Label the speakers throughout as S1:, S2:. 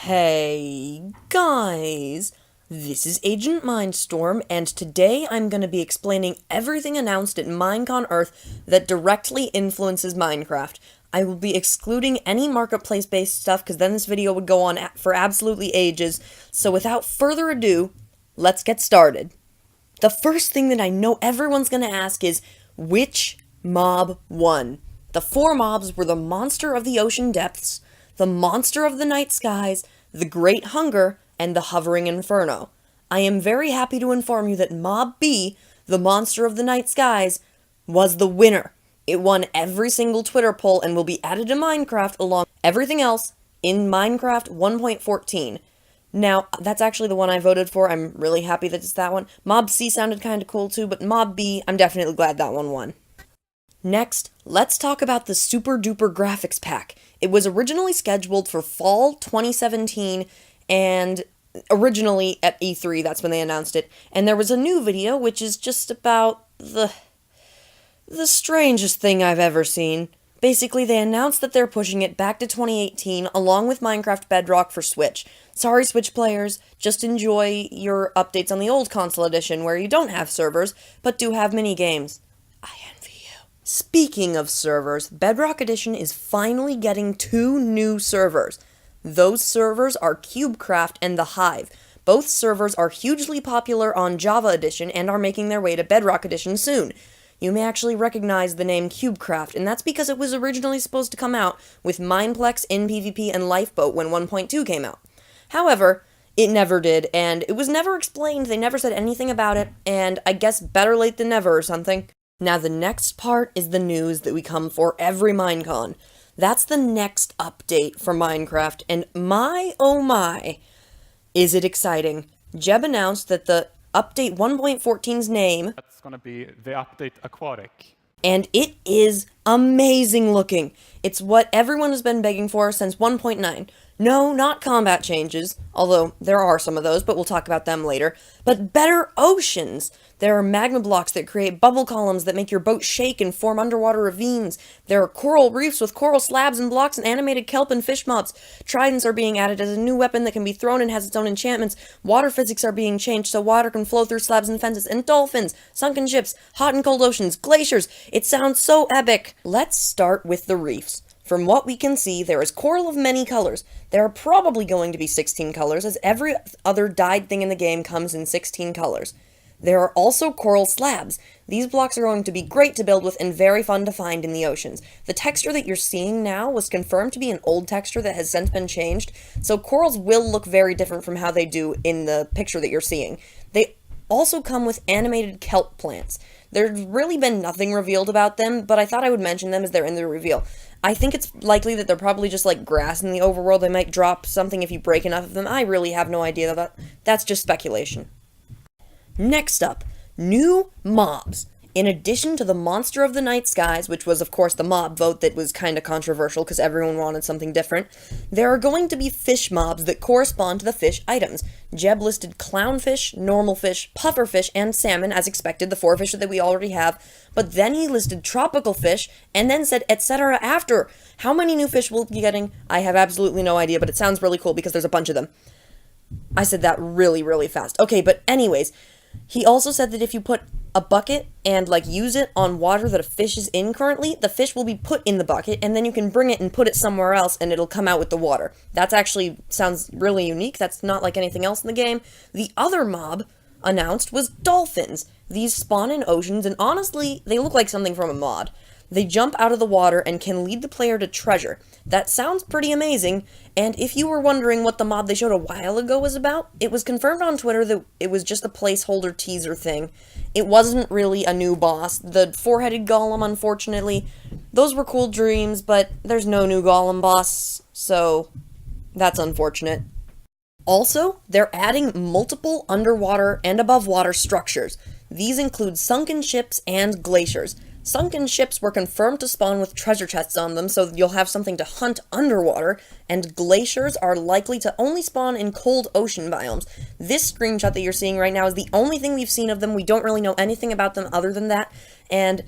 S1: Hey guys, this is AgentMindStorm, and today I'm going to be explaining everything announced at Minecon Earth that directly influences Minecraft. I will be excluding any marketplace-based stuff because then this video would go on for absolutely ages, so without further ado, let's get started. The first thing that I know everyone's going to ask is, which mob won? The four mobs were the Monster of the Ocean Depths, the Monster of the Night Skies, the Great Hunger, and the Hovering Inferno. I am very happy to inform you that Mob B, the Monster of the Night Skies, was the winner. It won every single Twitter poll and will be added to Minecraft along with everything else in Minecraft 1.14. Now, that's actually the one I voted for. I'm really happy that it's that one. Mob C sounded kind of cool too, but Mob B, I'm definitely glad that one won. Next, let's talk about the Super Duper Graphics Pack. It was originally scheduled for fall 2017, and originally at E3, that's when they announced it, and there was a new video, which is just about the strangest thing I've ever seen. Basically, they announced that they're pushing it back to 2018, along with Minecraft Bedrock for Switch. Sorry, Switch players, just enjoy your updates on the old console edition, where you don't have servers, but do have mini-games. I envy you. Speaking of servers, Bedrock Edition is finally getting 2 new servers. Those servers are CubeCraft and The Hive. Both servers are hugely popular on Java Edition and are making their way to Bedrock Edition soon. You may actually recognize the name CubeCraft, and that's because it was originally supposed to come out with Mineplex, InPvP, and Lifeboat when 1.2 came out. However, it never did, and it was never explained, they never said anything about it, and I guess better late than never or something. Now the next part is the news that we come for every Minecon. That's the next update for Minecraft, and my oh my, is it exciting. Jeb announced that the update 1.14's name...
S2: That's gonna be the update Aquatic.
S1: And it is amazing looking. It's what everyone has been begging for since 1.9. No, not combat changes, although there are some of those, but we'll talk about them later. But better oceans. There are magma blocks that create bubble columns that make your boat shake and form underwater ravines. There are coral reefs with coral slabs and blocks and animated kelp and fish mobs. Tridents are being added as a new weapon that can be thrown and has its own enchantments. Water physics are being changed so water can flow through slabs and fences. And dolphins, sunken ships, hot and cold oceans, glaciers. It sounds so epic. Let's start with the reefs. From what we can see, there is coral of many colors. There are probably going to be 16 colors, as every other dyed thing in the game comes in 16 colors. There are also coral slabs. These blocks are going to be great to build with and very fun to find in the oceans. The texture that you're seeing now was confirmed to be an old texture that has since been changed, so corals will look very different from how they do in the picture that you're seeing. They also come with animated kelp plants. There's really been nothing revealed about them, but I thought I would mention them as they're in the reveal. I think it's likely that they're probably just like grass in the overworld. They might drop something if you break enough of them. I really have no idea about that. That's just speculation. Next up, new mobs. In addition to the Monster of the Night Skies, which was of course the mob vote that was kind of controversial because everyone wanted something different, there are going to be fish mobs that correspond to the fish items. Jeb listed clownfish, normal fish, pufferfish, and salmon as expected, the 4 fish that we already have, but then he listed tropical fish and then said etc. after. How many new fish we'll be getting, I have absolutely no idea, but it sounds really cool because there's a bunch of them. I said that really, really fast. Okay, but anyways, he also said that if you put a bucket and use it on water that a fish is in currently, the fish will be put in the bucket and then you can bring it and put it somewhere else and it'll come out with the water. That's actually sounds really unique. That's not like anything else in the game. The other mob announced was dolphins. These spawn in oceans and honestly, they look like something from a mod. They jump out of the water and can lead the player to treasure. That sounds pretty amazing, and if you were wondering what the mod they showed a while ago was about, it was confirmed on Twitter that it was just a placeholder teaser thing. It wasn't really a new boss. The 4-headed golem, unfortunately, those were cool dreams, but there's no new golem boss, so that's unfortunate. Also, they're adding multiple underwater and above water structures. These include sunken ships and glaciers. Sunken ships were confirmed to spawn with treasure chests on them, so you'll have something to hunt underwater, and glaciers are likely to only spawn in cold ocean biomes. This screenshot that you're seeing right now is the only thing we've seen of them. We don't really know anything about them other than that, and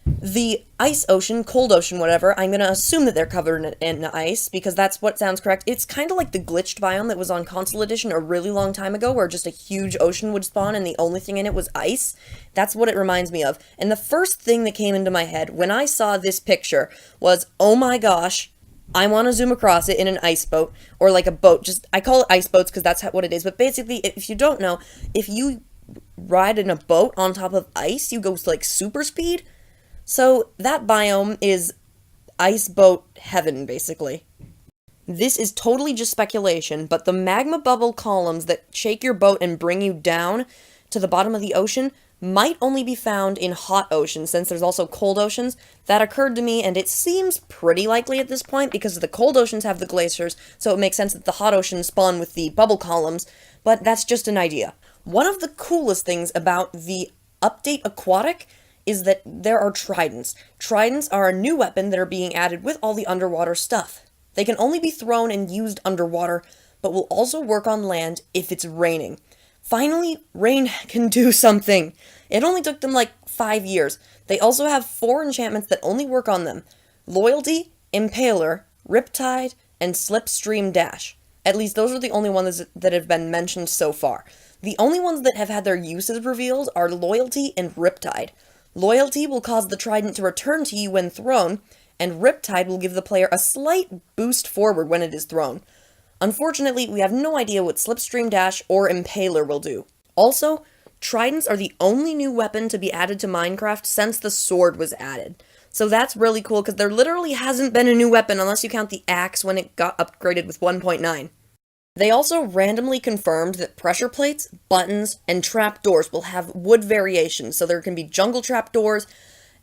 S1: The ice ocean, cold ocean, whatever, I'm gonna assume that they're covered in ice because that's what sounds correct. It's kind of like the glitched biome that was on Console Edition a really long time ago, where just a huge ocean would spawn and the only thing in it was ice. That's what it reminds me of. And the first thing that came into my head when I saw this picture was, oh my gosh, I want to zoom across it in an ice boat, or like a boat. Just, I call it ice boats because that's what it is. But basically, if you don't know, if you ride in a boat on top of ice, you go like super speed. So that biome is ice boat heaven, basically. This is totally just speculation, but the magma bubble columns that shake your boat and bring you down to the bottom of the ocean might only be found in hot oceans, since there's also cold oceans. That occurred to me, and it seems pretty likely at this point, because the cold oceans have the glaciers, so it makes sense that the hot oceans spawn with the bubble columns, but that's just an idea. One of the coolest things about the update Aquatic is that there are tridents. Tridents are a new weapon that are being added with all the underwater stuff. They can only be thrown and used underwater, but will also work on land if it's raining. Finally, rain can do something. It only took them like 5 years. They also have 4 enchantments that only work on them: Loyalty, Impaler, Riptide, and Slipstream Dash. At least those are the only ones that have been mentioned so far. The only ones that have had their uses revealed are Loyalty and Riptide. Loyalty will cause the trident to return to you when thrown, and Riptide will give the player a slight boost forward when it is thrown. Unfortunately, we have no idea what Slipstream Dash or Impaler will do. Also, tridents are the only new weapon to be added to Minecraft since the sword was added. So that's really cool, because there literally hasn't been a new weapon unless you count the axe when it got upgraded with 1.9. They also randomly confirmed that pressure plates, buttons, and trapdoors will have wood variations, so there can be jungle trapdoors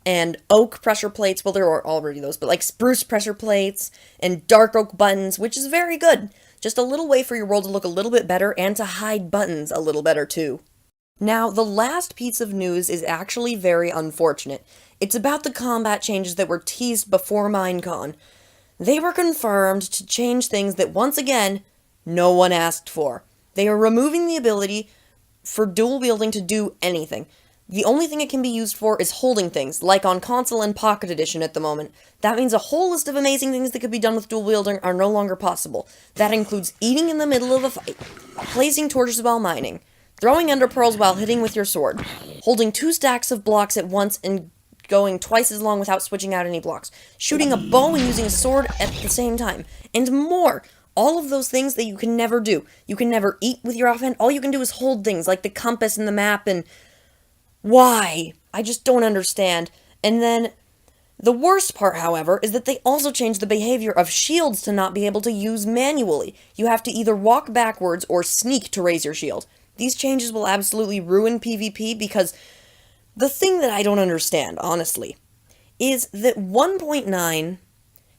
S1: and oak pressure plates. Well, there are already those, but like spruce pressure plates and dark oak buttons, which is very good. Just a little way for your world to look a little bit better and to hide buttons a little better too. Now, the last piece of news is actually very unfortunate. It's about the combat changes that were teased before Minecon. They were confirmed to change things that, once again, no one asked for. They are removing the ability for dual wielding to do anything. The only thing it can be used for is holding things, like on console and Pocket Edition at the moment. That means a whole list of amazing things that could be done with dual wielding are no longer possible. That includes eating in the middle of a fight, placing torches while mining, throwing ender pearls while hitting with your sword, holding 2 stacks of blocks at once and going twice as long without switching out any blocks, shooting a bow and using a sword at the same time, and more. All of those things that you can never do. You can never eat with your offhand. All you can do is hold things like the compass and the map, and why? I just don't understand. And then the worst part, however, is that they also changed the behavior of shields to not be able to use manually. You have to either walk backwards or sneak to raise your shield. These changes will absolutely ruin PvP, because the thing that I don't understand, honestly, is that 1.9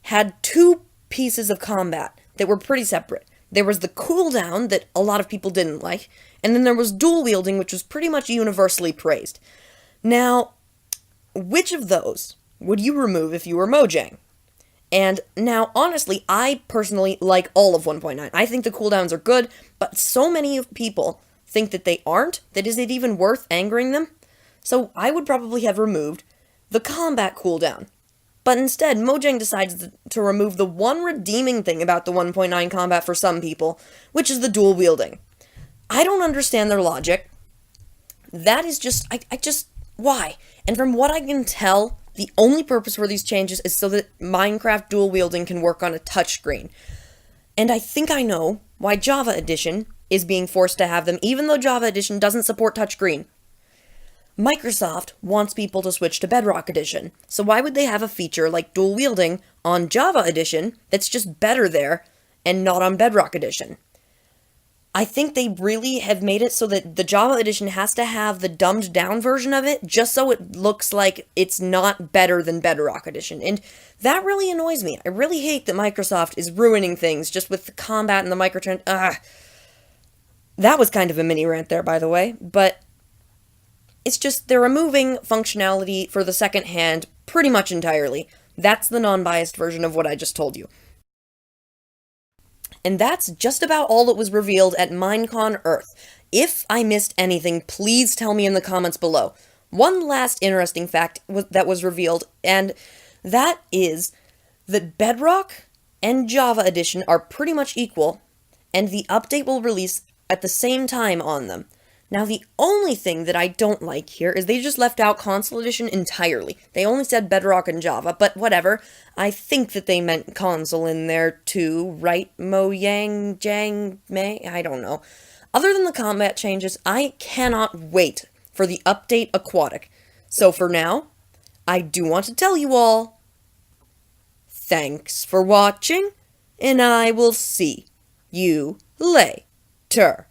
S1: had 2 pieces of combat that were pretty separate. There was the cooldown that a lot of people didn't like, and then there was dual wielding, which was pretty much universally praised. Now, which of those would you remove if you were Mojang? And now, honestly, I personally like all of 1.9. I think the cooldowns are good, but so many people think that they aren't, that is it even worth angering them? So I would probably have removed the combat cooldown. But instead, Mojang decides to remove the one redeeming thing about the 1.9 combat for some people, which is the dual wielding. I don't understand their logic. That is just, why? And from what I can tell, the only purpose for these changes is so that Minecraft dual wielding can work on a touchscreen. And I think I know why Java Edition is being forced to have them, even though Java Edition doesn't support touchscreen. Microsoft wants people to switch to Bedrock Edition, so why would they have a feature like dual wielding on Java Edition that's just better there and not on Bedrock Edition? I think they really have made it so that the Java Edition has to have the dumbed down version of it just so it looks like it's not better than Bedrock Edition, and that really annoys me. I really hate that Microsoft is ruining things just with the combat and the microtrans. That was kind of a mini rant there, by the way, but it's just they're removing functionality for the second hand pretty much entirely. That's the non-biased version of what I just told you. And that's just about all that was revealed at Minecon Earth. If I missed anything, please tell me in the comments below. One last interesting fact that was revealed, and that is that Bedrock and Java Edition are pretty much equal, and the update will release at the same time on them. Now, the only thing that I don't like here is they just left out Console Edition entirely. They only said Bedrock and Java, but whatever. I think that they meant console in there too, right? Mo Yang, Jang, May? I don't know. Other than the combat changes, I cannot wait for the update Aquatic. So for now, I do want to tell you all, thanks for watching, and I will see you later.